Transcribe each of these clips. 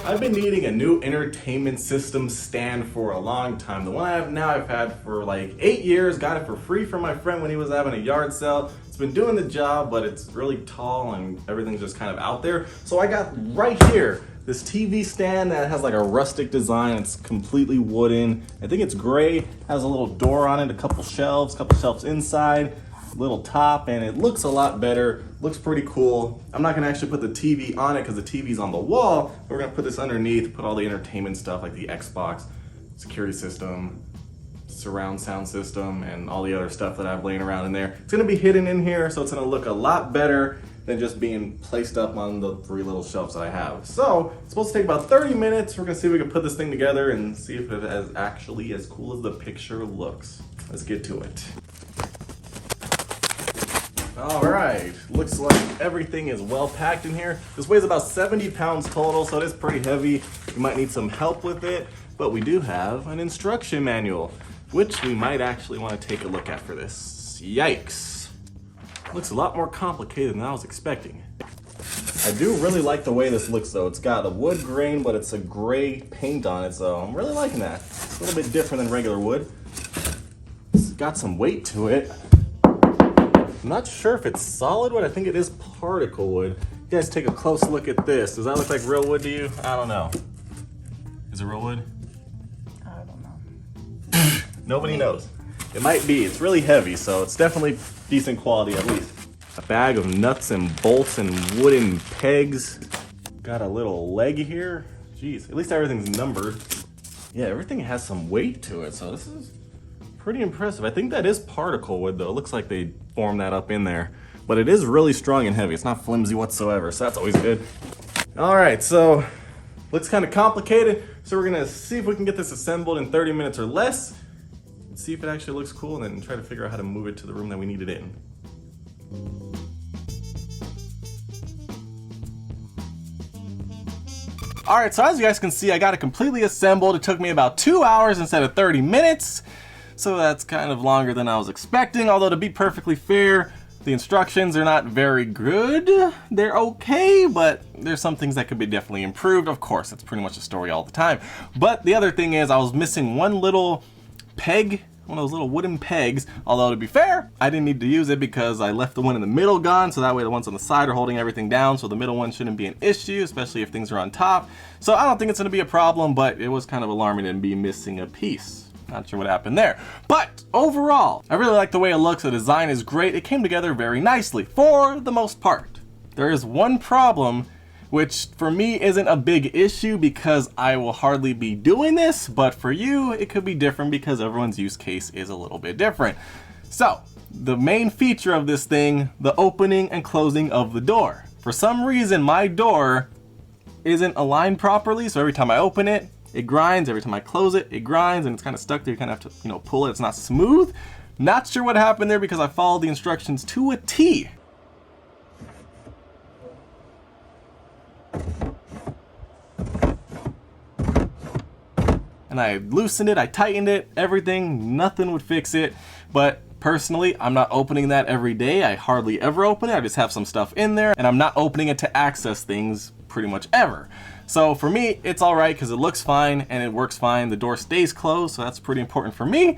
I've been needing a new entertainment system stand for a long time. The one I have now I've had for like 8 years, got it for free from my friend when he was having a yard sale. It's been doing the job, but it's really tall and everything's just kind of out there. So I got right here this TV stand that has like a rustic design. It's completely wooden. I think it's gray, has a little door on it, a couple shelves inside, little top, and it looks a lot better. Looks pretty cool. I'm not gonna actually put the TV on it because the TV's on the wall, but we're gonna put this underneath, put all the entertainment stuff like the Xbox, security system, surround sound system, and all the other stuff that I have laying around in there. It's gonna be hidden in here, so it's gonna look a lot better than just being placed up on the 3 little shelves that I have. So it's supposed to take about 30 minutes. We're gonna see if we can put this thing together and see if it is actually as cool as the picture looks. Let's get to it. All right, looks like everything is well packed in here. This weighs about 70 pounds total, so it is pretty heavy. You might need some help with it, but we do have an instruction manual, which we might actually want to take a look at for this. Yikes. Looks a lot more complicated than I was expecting. I do really like the way this looks though. It's got a wood grain, but it's a gray paint on it, so I'm really liking that. It's a little bit different than regular wood. It's got some weight to it. I'm not sure if it's solid wood. I think it is particle wood. You guys take a close look at this. Does that look like real wood to you? I don't know. Is it real wood? I don't know. Nobody knows. It might be. It's really heavy, so it's definitely decent quality at least. A bag of nuts and bolts and wooden pegs. Got a little leg here. Jeez, at least everything's numbered. Yeah, everything has some weight to it, so this is pretty impressive. I think that is particle wood though. It looks like they formed that up in there, but it is really strong and heavy. It's not flimsy whatsoever, so that's always good. All right, so looks kind of complicated. So we're gonna see if we can get this assembled in 30 minutes or less. See if it actually looks cool, and then try to figure out how to move it to the room that we need it in. All right, so as you guys can see, I got it completely assembled. It took me about 2 hours instead of 30 minutes. So that's kind of longer than I was expecting, although to be perfectly fair, the instructions are not very good. They're okay, but there's some things that could be definitely improved. Of course, that's pretty much the story all the time. But the other thing is I was missing one little peg, one of those little wooden pegs, although to be fair, I didn't need to use it because I left the one in the middle gone, so that way the ones on the side are holding everything down, so the middle one shouldn't be an issue, especially if things are on top. So I don't think it's gonna be a problem, but it was kind of alarming to be missing a piece. Not sure what happened there. But overall, I really like the way it looks. The design is great. It came together very nicely for the most part. There is one problem, which for me isn't a big issue because I will hardly be doing this, but for you, it could be different because everyone's use case is a little bit different. So the main feature of this thing, the opening and closing of the door. For some reason, my door isn't aligned properly. So every time I open it, it grinds. Every time I close it, it grinds, and it's kind of stuck there. You kind of have to, pull it. It's not smooth. Not sure what happened there because I followed the instructions to a T. And I loosened it, I tightened it, everything, nothing would fix it. But personally, I'm not opening that every day. I hardly ever open it. I just have some stuff in there, and I'm not opening it to access things pretty much ever. So for me, it's all right because it looks fine and it works fine. The door stays closed, so that's pretty important for me.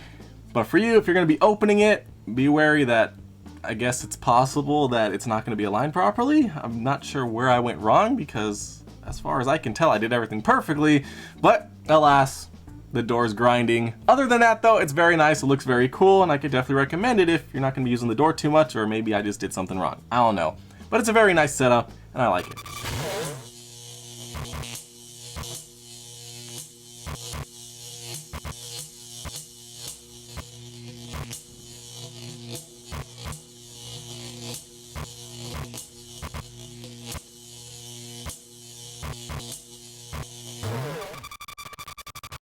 But for you, if you're gonna be opening it, be wary that I guess it's possible that it's not gonna be aligned properly. I'm not sure where I went wrong because as far as I can tell, I did everything perfectly, but alas, the door's grinding. Other than that though, it's very nice, it looks very cool, and I could definitely recommend it if you're not gonna be using the door too much, or maybe I just did something wrong. I don't know. But it's a very nice setup, and I like it.